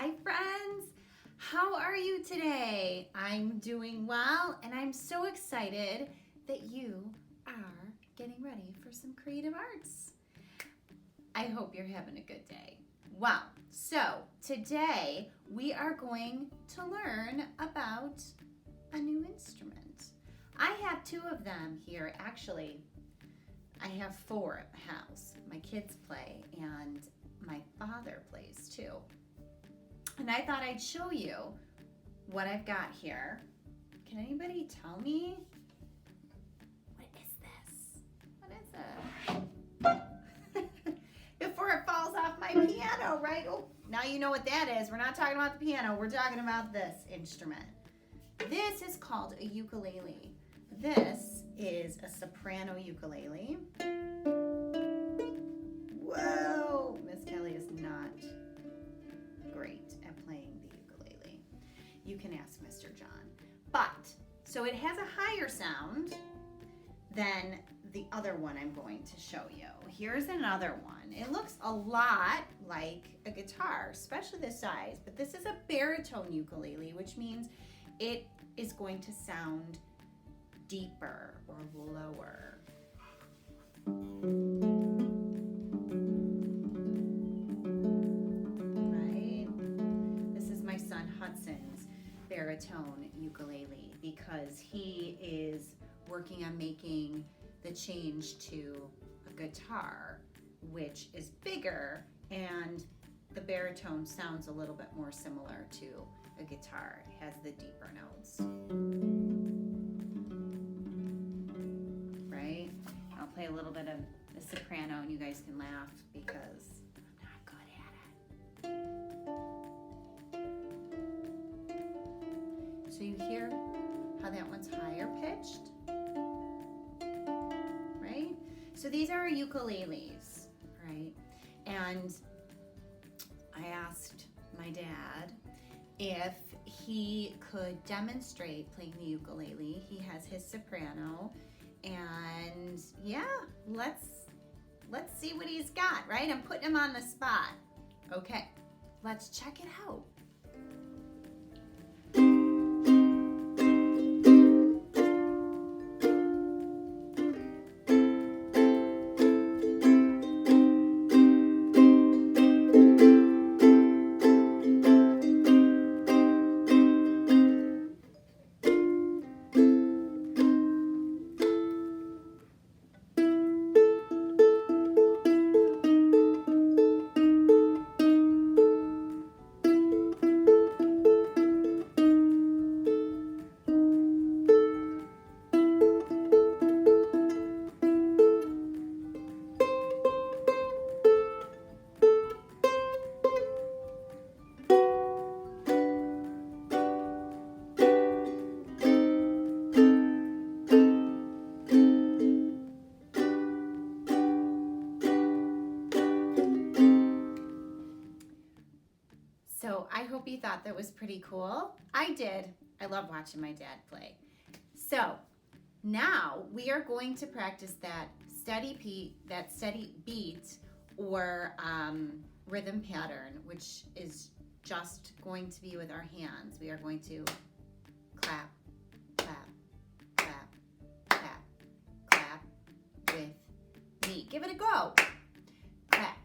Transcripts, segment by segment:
Hi friends, how are you today? I'm doing well and I'm so excited that you are getting ready for some creative arts. I hope you're having a good day. Well, so today we are going to learn about a new instrument. I have two of them here. Actually, I have four at the house. My kids play and my father plays too. And I thought I'd show you what I've got here. Can anybody tell me? What is this? What is it? Before it falls off my piano, right? Oh, now you know what that is. We're not talking about the piano. We're talking about this instrument. This is called a ukulele. This is a soprano ukulele. Whoa, Miss Kelly is not great at playing the ukulele. You can ask Mr. John. But, so it has a higher sound than the other one I'm going to show you. Here's another one. It looks a lot like a guitar, especially this size, but this is a baritone ukulele, which means it is going to sound deeper or lower. Hudson's baritone ukulele because he is working on making the change to a guitar, which is bigger, and the baritone sounds a little bit more similar to a guitar. It has the deeper notes. Right? I'll play a little bit of the soprano and you guys can laugh because I'm not good at it. So you hear how that one's higher pitched, right? So these are ukuleles, right? And I asked my dad if he could demonstrate playing the ukulele. He has his soprano, and yeah, let's see what he's got, right? I'm putting him on the spot. Okay, let's check it out. So I hope you thought that was pretty cool. I did. I love watching my dad play. So now we are going to practice that steady beat or rhythm pattern, which is just going to be with our hands. We are going to clap, clap, clap, clap, clap with me. Give it a go. Clap.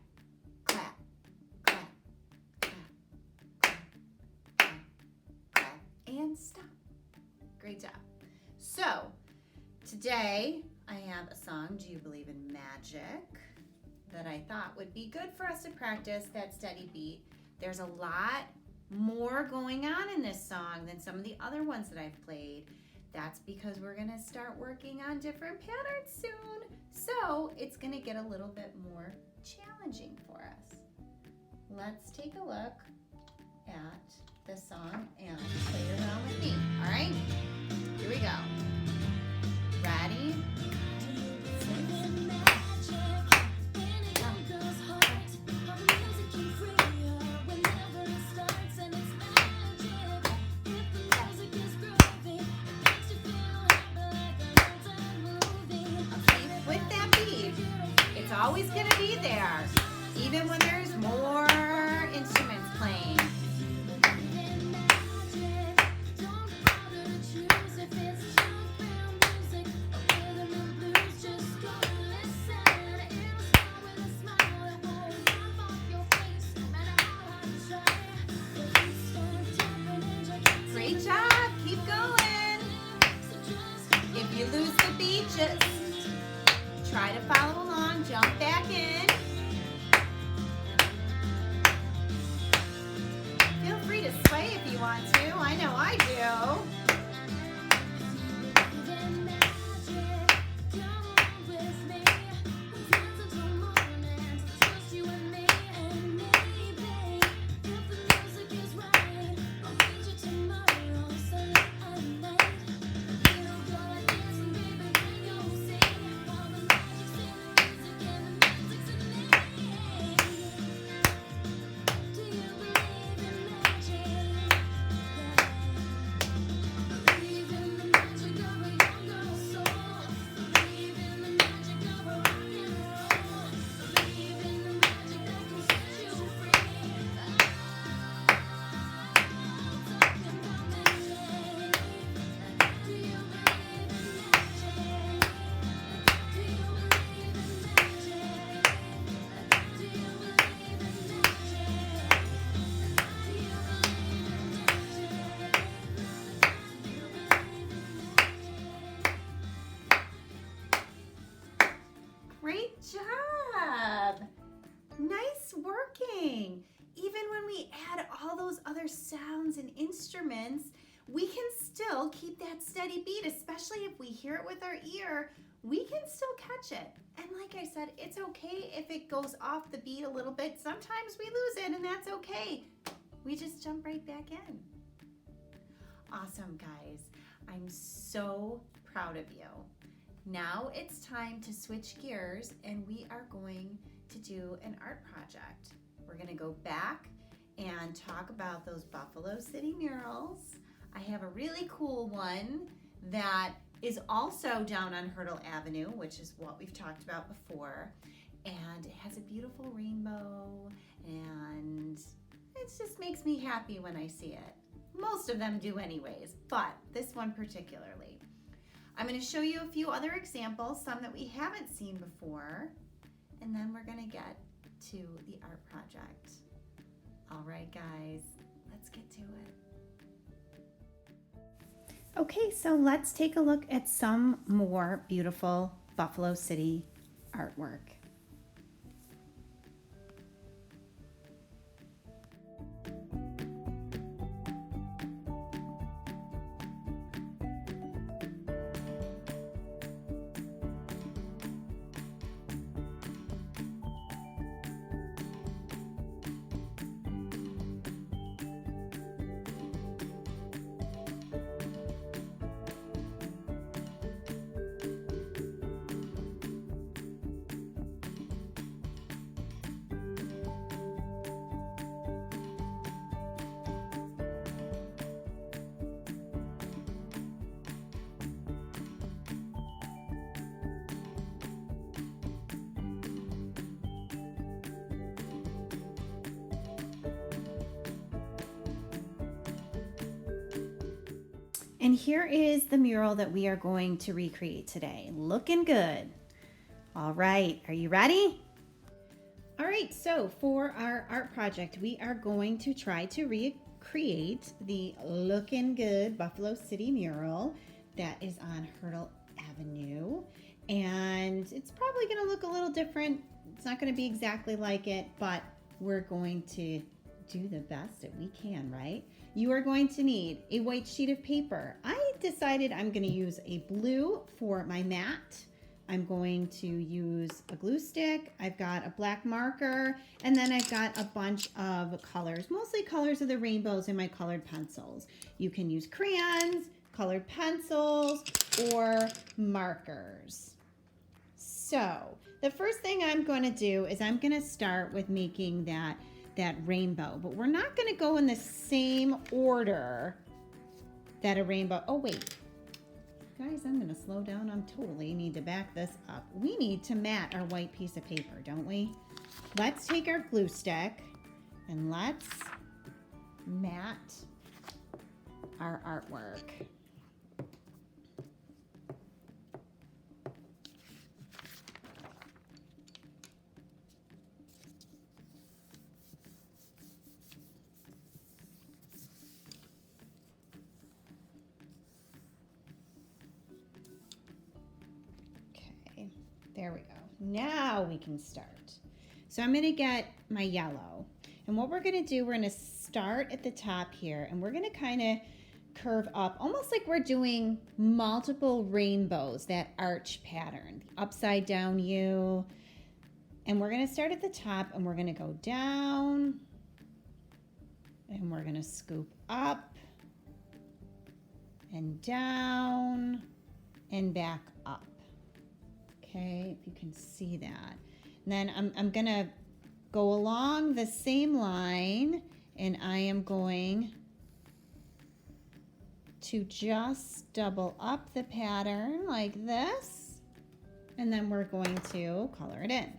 And stop. Great job. So, today I have a song, Do You Believe in Magic, that I thought would be good for us to practice that steady beat. There's a lot more going on in this song than some of the other ones that I've played. That's because we're going to start working on different patterns soon. So, it's going to get a little bit more challenging for us. Let's take a look at the song and play around with me. All right, here we go. Ready? With that beat, it's always going to be there, even when there's more instruments playing. other sounds and instruments, we can still keep that steady beat, especially if we hear it with our ear, we can still catch it. And like I said, it's okay if it goes off the beat a little bit. Sometimes we lose it and that's okay. We just jump right back in. Awesome, guys. I'm so proud of you. Now it's time to switch gears and we are going to do an art project. We're going to go back and talk about those Buffalo City murals. I have a really cool one that is also down on Hurdle Avenue, which is what we've talked about before. And it has a beautiful rainbow and it just makes me happy when I see it. Most of them do anyways, but this one particularly. I'm going to show you a few other examples, some that we haven't seen before, and then we're going to get to the art project. All right, guys, let's get to it. Okay, so let's take a look at some more beautiful Buffalo City artwork. And here is the mural that we are going to recreate today. Looking good. All right, are you ready? All right, so for our art project, we are going to try to recreate the Looking Good Buffalo City mural that is on Hurdle Avenue. And it's probably gonna look a little different. It's not gonna be exactly like it, but we're going to do the best that we can, right? You are going to need a white sheet of paper. I decided I'm going to use a blue for my mat. I'm going to use a glue stick. I've got a black marker, and then I've got a bunch of colors, mostly colors of the rainbows in my colored pencils. You can use crayons, colored pencils, or markers. So the first thing I'm going to do is I'm going to start with making that rainbow, but we're not going to go in the same order that a rainbow. Oh wait, guys, I'm going to slow down. I'm totally need to back this up. We need to mat our white piece of paper, don't we? Let's take our glue stick and let's mat our artwork. There we go. Now we can start. So I'm going to get my yellow. And what we're going to do, we're going to start at the top here and we're going to kind of curve up, almost like we're doing multiple rainbows, that arch pattern, the upside down U. And we're going to start at the top and we're going to go down and we're going to scoop up and down and back up. Okay, if you can see that. And then I'm gonna go along the same line and I am going to just double up the pattern like this. And then we're going to color it in.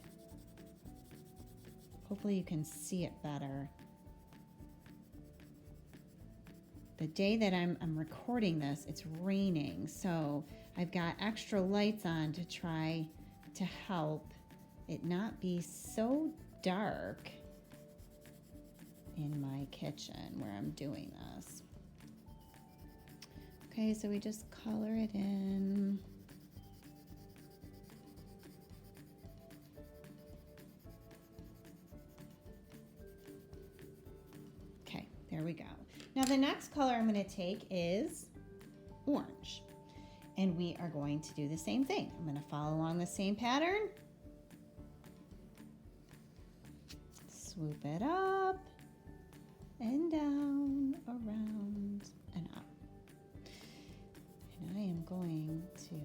Hopefully you can see it better. The day that I'm recording this, it's raining, so I've got extra lights on to try to help it not be so dark in my kitchen where I'm doing this. Okay, so we just color it in. There we go. Now the next color I'm going to take is orange. And we are going to do the same thing. I'm going to follow along the same pattern. Swoop it up and down, around and up. And I am going to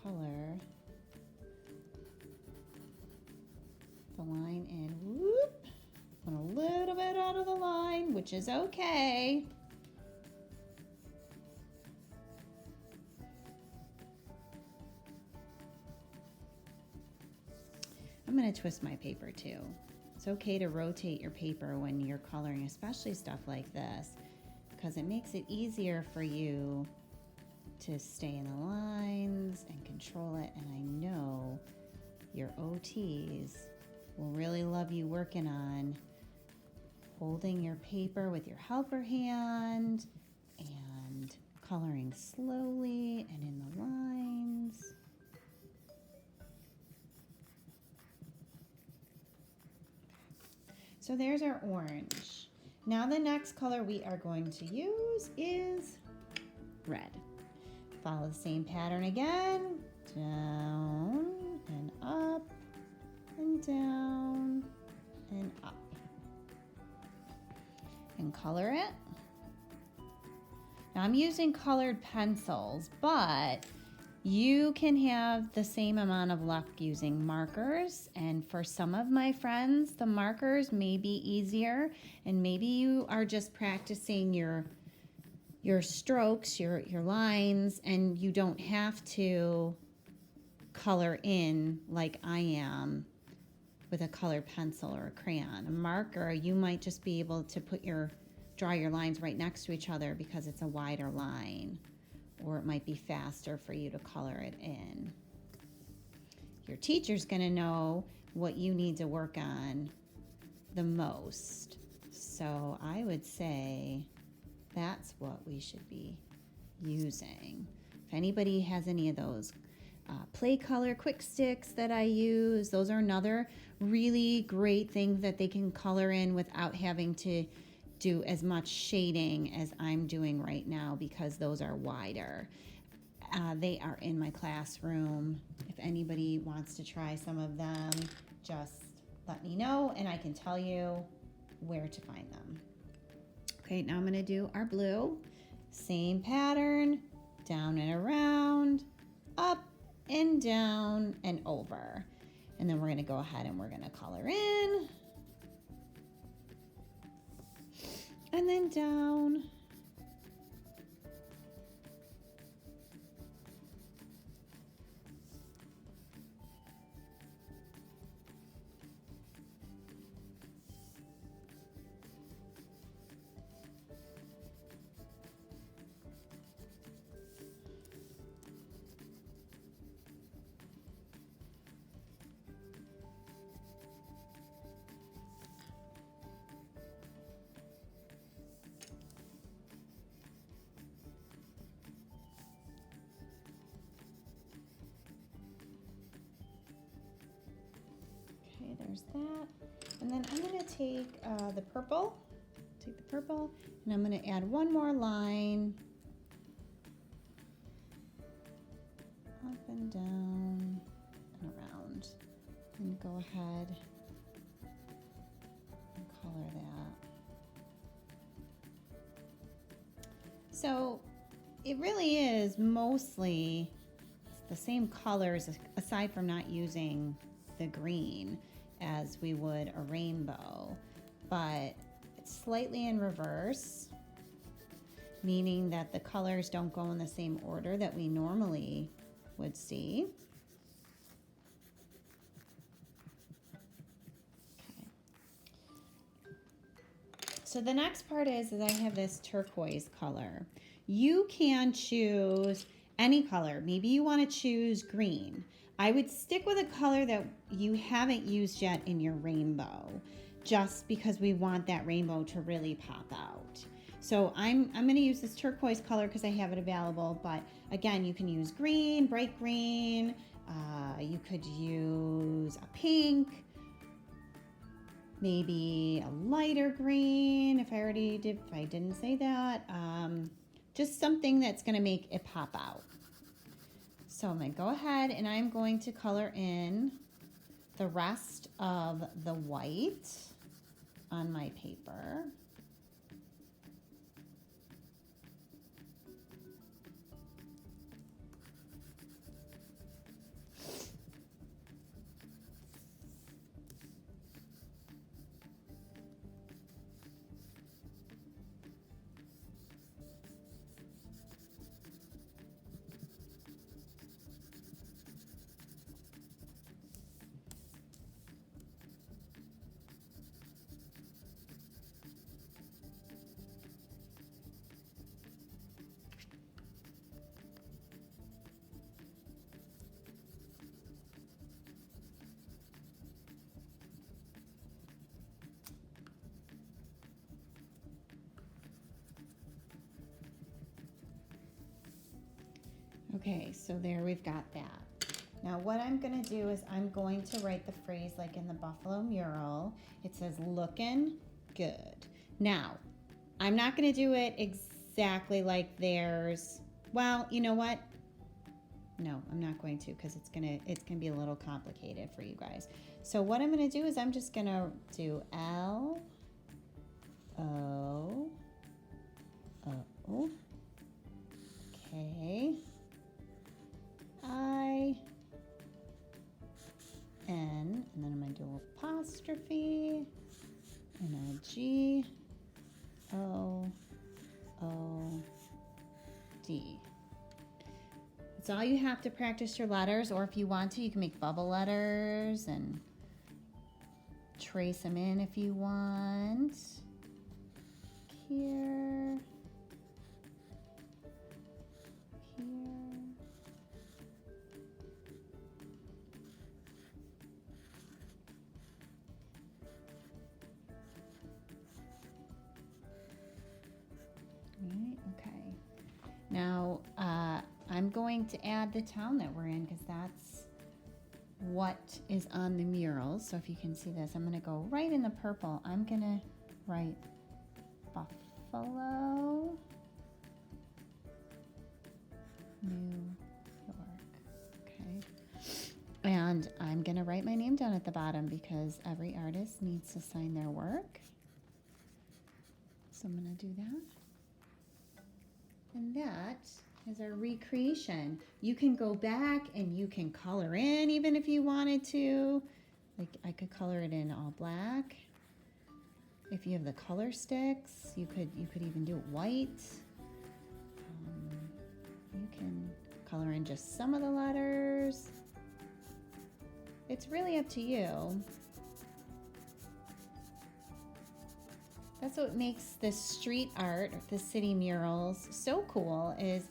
color the line in. Whoop. Went a little bit out of the line, which is okay. I'm going to twist my paper too. It's okay to rotate your paper when you're coloring, especially stuff like this, because it makes it easier for you to stay in the lines and control it. And I know your OTs will really love you working on holding your paper with your helper hand and coloring slowly and in the lines. So there's our orange. Now the next color we are going to use is red. Follow the same pattern again. Down and up and down and up. And color it. Now I'm using colored pencils, but you can have the same amount of luck using markers. And for some of my friends, the markers may be easier, and maybe you are just practicing your strokes, your lines, and you don't have to color in like I am with a colored pencil or a crayon. A marker, you might just be able to draw your lines right next to each other because it's a wider line, or it might be faster for you to color it in. Your teacher's gonna know what you need to work on the most. So I would say that's what we should be using. If anybody has any of those play color quick sticks that I use, those are another really great thing that they can color in without having to do as much shading as I'm doing right now because those are wider. They are in my classroom. If anybody wants to try some of them, just let me know and I can tell you where to find them. Okay, now I'm going to do our blue. Same pattern, down and around, up and down and over. And then we're going to go ahead and we're going to color in. And then down. Okay, there's that. And then I'm going to take the purple. Take the purple, and I'm going to add one more line. Up and down and around. And go ahead and color that. So it really is mostly the same colors aside from not using the green as we would a rainbow, but it's slightly in reverse, meaning that the colors don't go in the same order that we normally would see. Okay. So the next part is I have this turquoise color. You can choose any color. Maybe you want to choose green. I would stick with a color that you haven't used yet in your rainbow, just because we want that rainbow to really pop out. So I'm going to use this turquoise color because I have it available, but again, you can use green, bright green, you could use a pink, maybe a lighter green if I didn't say that. Just something that's going to make it pop out. So I'm going to go ahead and I'm going to color in the rest of the white on my paper. Okay, so there we've got that. Now what I'm going to do is I'm going to write the phrase like in the Buffalo mural. It says, looking good. Now, I'm not going to do it exactly like theirs. Well, you know what? No, I'm not going to because it's gonna be a little complicated for you guys. So what I'm going to do is I'm just going to do L O O K I N, and then I'm going to do apostrophe and a G O O D. It's all you have to practice your letters, or if you want to, you can make bubble letters and trace them in if you want. Here. Okay. Now, I'm going to add the town that we're in because that's what is on the murals. So if you can see this, I'm going to go right in the purple. I'm going to write Buffalo, New York. Okay. And I'm going to write my name down at the bottom because every artist needs to sign their work. So I'm going to do that. And that is our recreation. You can go back and you can color in even if you wanted to. Like I could color it in all black. If you have the color sticks, you could even do it white. You can color in just some of the letters. It's really up to you. That's what makes the street art, the city murals, so cool, is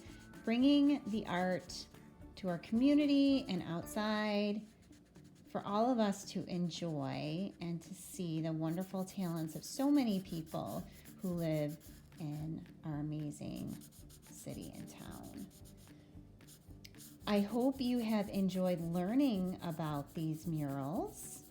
bringing the art to our community and outside for all of us to enjoy and to see the wonderful talents of so many people who live in our amazing city and town. I hope you have enjoyed learning about these murals.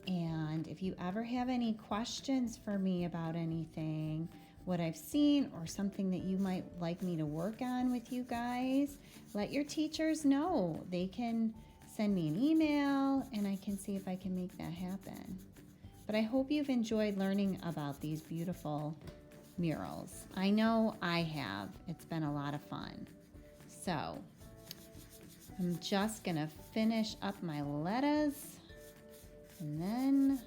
And if you ever have any questions for me about anything, what I've seen, or something that you might like me to work on with you guys, let your teachers know. They can send me an email and I can see if I can make that happen. But I hope you've enjoyed learning about these beautiful murals. I know I have. It's been a lot of fun. So I'm just gonna finish up my letters. And then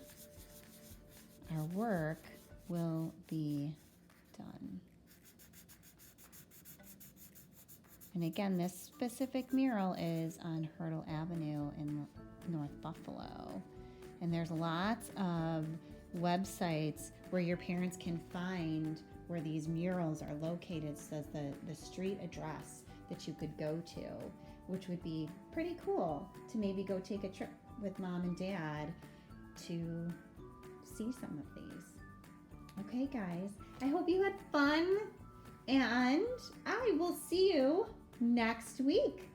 our work will be done. And again, this specific mural is on Hurdle Avenue in North Buffalo. And there's lots of websites where your parents can find where these murals are located. It says the street address that you could go to, which would be pretty cool to maybe go take a trip with mom and dad to see some of these. Okay, guys, I hope you had fun, and I will see you next week.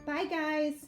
Bye, guys.